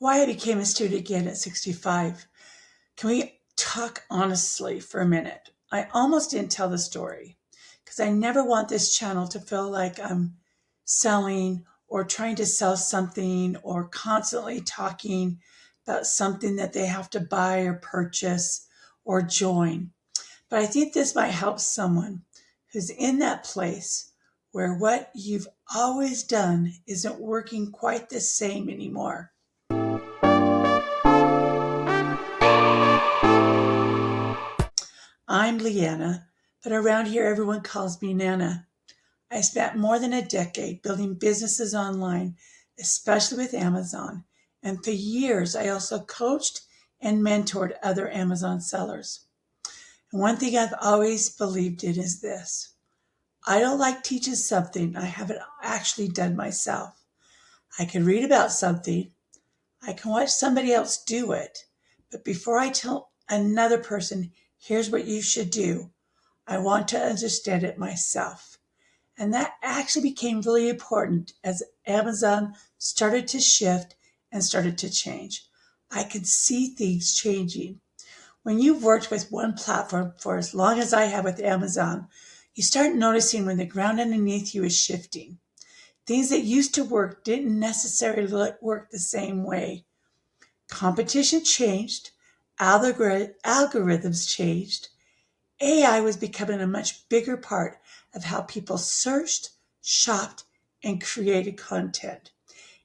why I became a student again at 65. Can we talk honestly for a minute? I almost didn't tell the story because I never want this channel to feel like I'm selling or trying to sell something or constantly talking about something that they have to buy or purchase or join. But I think this might help someone who's in that place where what you've always done isn't working quite the same anymore. I'm Leanna, but around here everyone calls me Nana. I spent more than a decade building businesses online, especially with Amazon, and for years I also coached and mentored other Amazon sellers. And one thing I've always believed in is this: I don't like teaching something I haven't actually done myself. I can read about something, I can watch somebody else do it, but before I tell another person, here's what you should do, I want to understand it myself. And that actually became really important as Amazon started to shift and started to change. I could see things changing. When you've worked with one platform for as long as I have with Amazon, you start noticing when the ground underneath you is shifting. Things that used to work didn't necessarily work the same way. Competition changed, algorithms changed, AI was becoming a much bigger part of how people searched, shopped, and created content.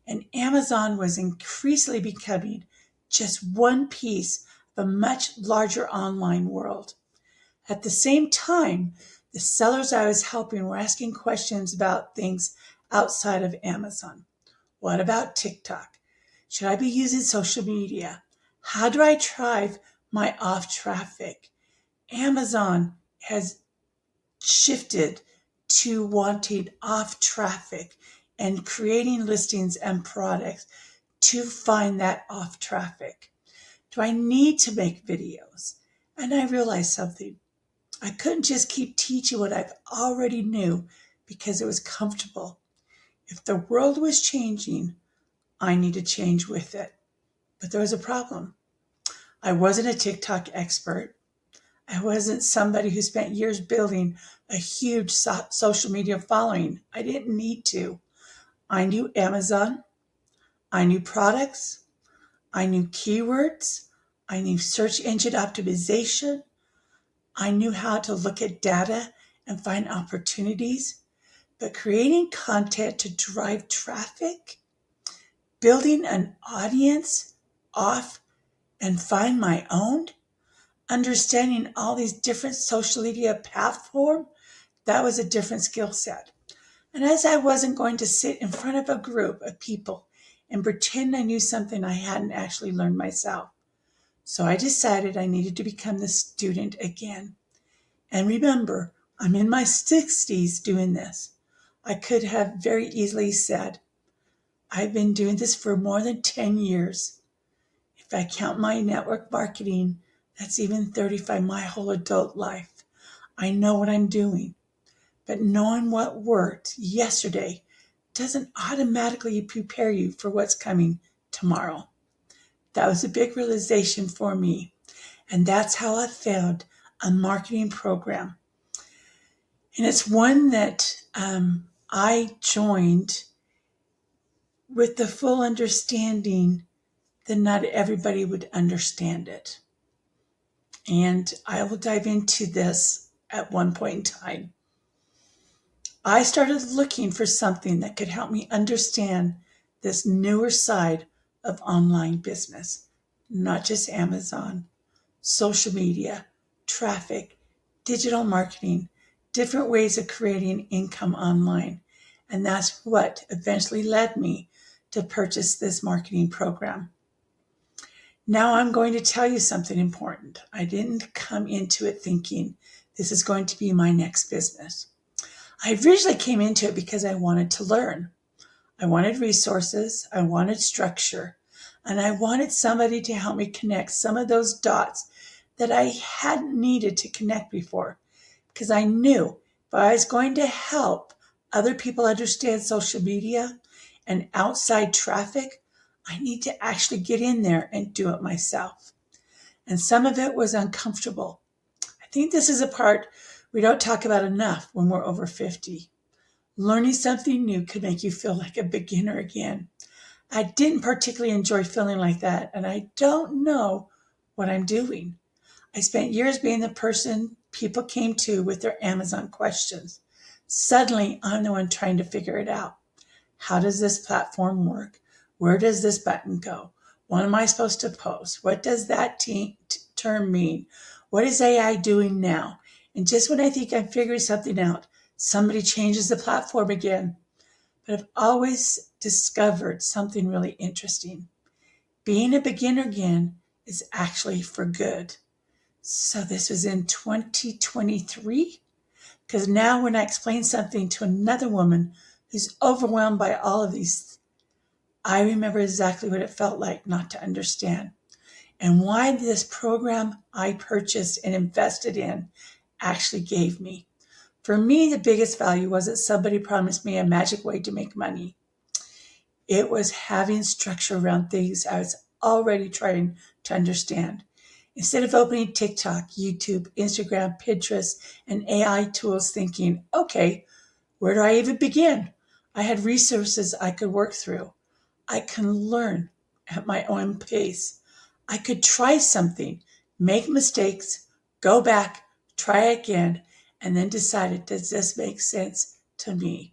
And Amazon was increasingly becoming just one piece of a much larger online world. At the same time, the sellers I was helping were asking questions about things outside of Amazon. What about TikTok? Should I be using social media? How do I drive my off traffic? Amazon has shifted to wanting off traffic and creating listings and products to find that off traffic. Do I need to make videos? And I realized something. I couldn't just keep teaching what I've already knew because it was comfortable. If the world was changing, I need to change with it. But there was a problem. I wasn't a TikTok expert. I wasn't somebody who spent years building a huge social media following. I didn't need to. I knew Amazon. I knew products. I knew keywords. I knew search engine optimization. I knew how to look at data and find opportunities. But creating content to drive traffic, building an audience off and find my own, understanding all these different social media platforms, that was a different skill set. And as I wasn't going to sit in front of a group of people and pretend I knew something I hadn't actually learned myself. So I decided I needed to become the student again. And remember, I'm in my 60s doing this. I could have very easily said, I've been doing this for more than 10 years. If I count my network marketing, that's even 35, my whole adult life. I know what I'm doing. But knowing what worked yesterday doesn't automatically prepare you for what's coming tomorrow. That was a big realization for me. And that's how I found a marketing program. And it's one that I joined with the full understanding that not everybody would understand it. And I will dive into this at one point in time. I started looking for something that could help me understand this newer side of online business, not just Amazon, social media, traffic, digital marketing, different ways of creating income online. And that's what eventually led me to purchase this marketing program. Now I'm going to tell you something important. I didn't come into it thinking this is going to be my next business. I originally came into it because I wanted to learn. I wanted resources, I wanted structure, and I wanted somebody to help me connect some of those dots that I hadn't needed to connect before. Because I knew if I was going to help other people understand social media and outside traffic, I need to actually get in there and do it myself. And some of it was uncomfortable. I think this is a part we don't talk about enough when we're over 50. Learning something new could make you feel like a beginner again. I didn't particularly enjoy feeling like that, and I don't know what I'm doing. I spent years being the person people came to with their Amazon questions. Suddenly, I'm the one trying to figure it out. How does this platform work? Where does this button go? What am I supposed to post? What does that term mean? What is AI doing now? And just when I think I'm figuring something out, somebody changes the platform again. But I've always discovered something really interesting. Being a beginner again is actually for good. So this was in 2023, because now when I explain something to another woman who's overwhelmed by all of these, I remember exactly what it felt like not to understand and why this program I purchased and invested in actually gave me. For me, the biggest value wasn't somebody promised me a magic way to make money. It was having structure around things I was already trying to understand. Instead of opening TikTok, YouTube, Instagram, Pinterest, and AI tools thinking, okay, where do I even begin? I had resources I could work through. I can learn at my own pace. I could try something, make mistakes, go back, try again, and then decide, does this make sense to me?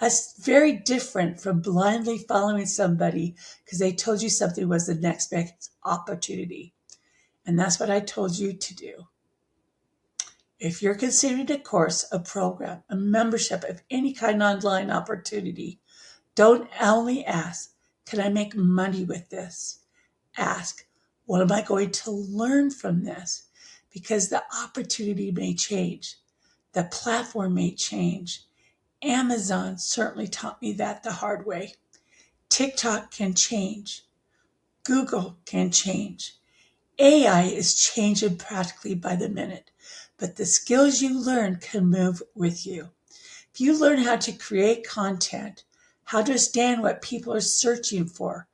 That's very different from blindly following somebody because they told you something was the next best opportunity. And that's what I told you to do. If you're considering a course, a program, a membership of any kind of online opportunity, don't only ask, can I make money with this? Ask, what am I going to learn from this? Because the opportunity may change. The platform may change. Amazon certainly taught me that the hard way. TikTok can change. Google can change. AI is changing practically by the minute, but the skills you learn can move with you. If you learn how to create content, how to understand what people are searching for,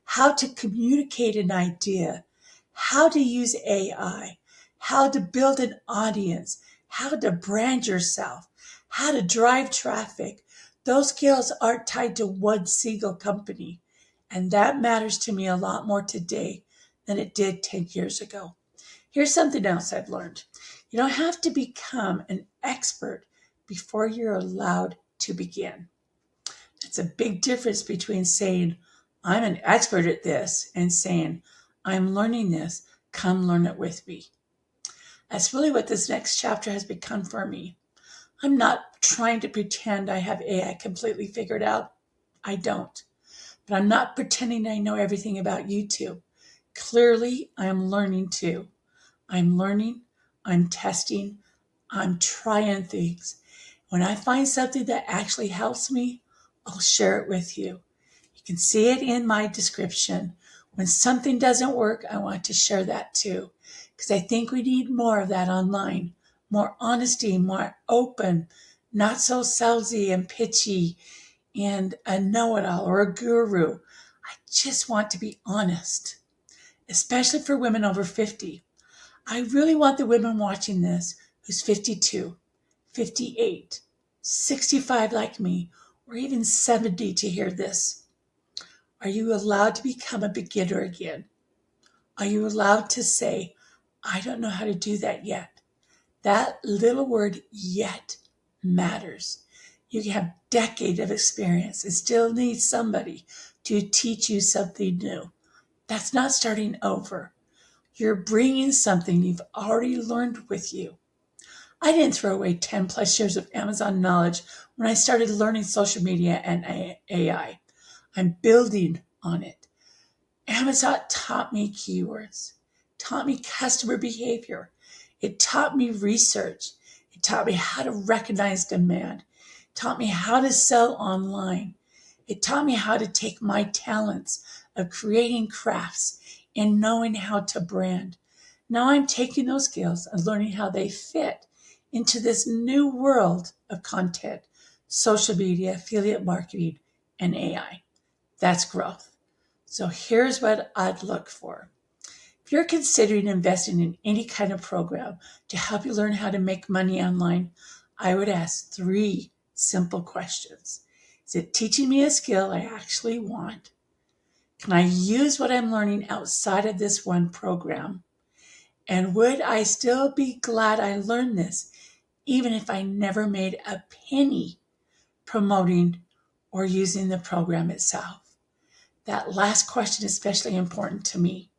how to communicate an idea, how to use AI, how to build an audience, how to brand yourself, how to drive traffic, those skills aren't tied to one single company. And that matters to me a lot more today than it did 10 years ago. Here's something else I've learned. You don't have to become an expert before you're allowed to begin. That's a big difference between saying, I'm an expert at this, and saying, I'm learning this, come learn it with me. That's really what this next chapter has become for me. I'm not trying to pretend I have AI completely figured out. I don't. But I'm not pretending I know everything about YouTube. Clearly, I am learning too. I'm learning, I'm testing, I'm trying things. When I find something that actually helps me, I'll share it with you. You can see it in my description. When something doesn't work, I want to share that too, because I think we need more of that online. More honesty, more open, not so salesy and pitchy and a know-it-all or a guru. I just want to be honest, especially for women over 50. I really want the women watching this who's 52, 58, 65 like me, or even 70 to hear this. Are you allowed to become a beginner again? Are you allowed to say, I don't know how to do that yet? That little word yet matters. You can have decades of experience and still need somebody to teach you something new. That's not starting over. You're bringing something you've already learned with you. I didn't throw away 10 plus years of Amazon knowledge when I started learning social media and AI. I'm building on it. Amazon taught me keywords, taught me customer behavior. It taught me research. It taught me how to recognize demand. It taught me how to sell online. It taught me how to take my talents of creating crafts and knowing how to brand. Now I'm taking those skills and learning how they fit into this new world of content, social media, affiliate marketing, and AI. That's growth. So here's what I'd look for. If you're considering investing in any kind of program to help you learn how to make money online, I would ask 3 simple questions. Is it teaching me a skill I actually want? Can I use what I'm learning outside of this one program? And would I still be glad I learned this, even if I never made a penny promoting or using the program itself? That last question is especially important to me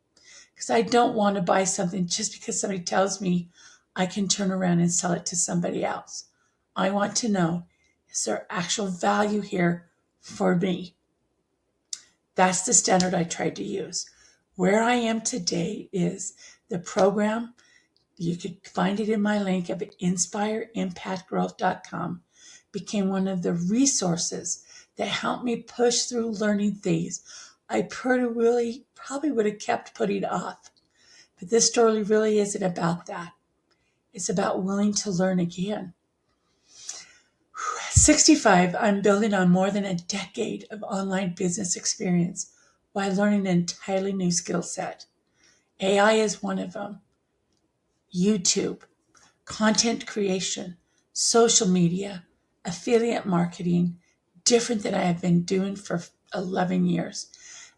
because I don't want to buy something just because somebody tells me I can turn around and sell it to somebody else. I want to know, is there actual value here for me? That's the standard I tried to use. Where I am today is the program. You could find it in my link at inspireimpactgrowth.com. Became one of the resources that helped me push through learning things I probably would have kept putting off. But this story really isn't about that. It's about willing to learn again. 65, I'm building on more than a decade of online business experience while learning an entirely new skill set. AI is one of them. YouTube, content creation, social media, affiliate marketing, different than I have been doing for 11 years.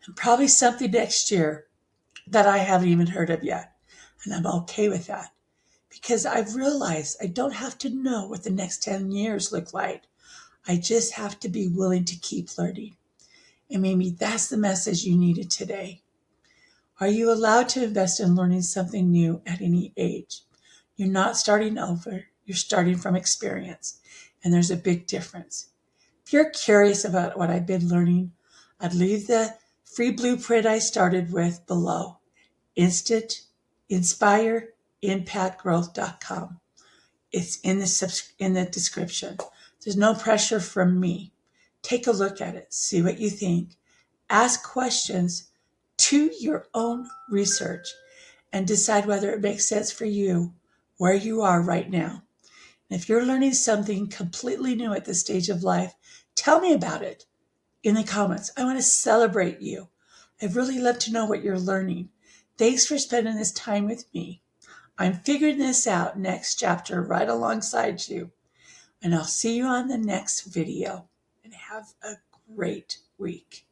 And probably something next year that I haven't even heard of yet. And I'm okay with that because I've realized I don't have to know what the next 10 years look like. I just have to be willing to keep learning. And maybe that's the message you needed today. Are you allowed to invest in learning something new at any age? You're not starting over, you're starting from experience. And there's a big difference. If you're curious about what I've been learning, I'd leave the free blueprint I started with below. InspireImpactGrowth.com. It's in the description. There's no pressure from me. Take a look at it. See what you think. Ask questions to your own research and decide whether it makes sense for you where you are right now. And if you're learning something completely new at this stage of life, tell me about it in the comments. I want to celebrate you. I'd really love to know what you're learning. Thanks for spending this time with me. I'm figuring this out next chapter right alongside you. And I'll see you on the next video. And have a great week.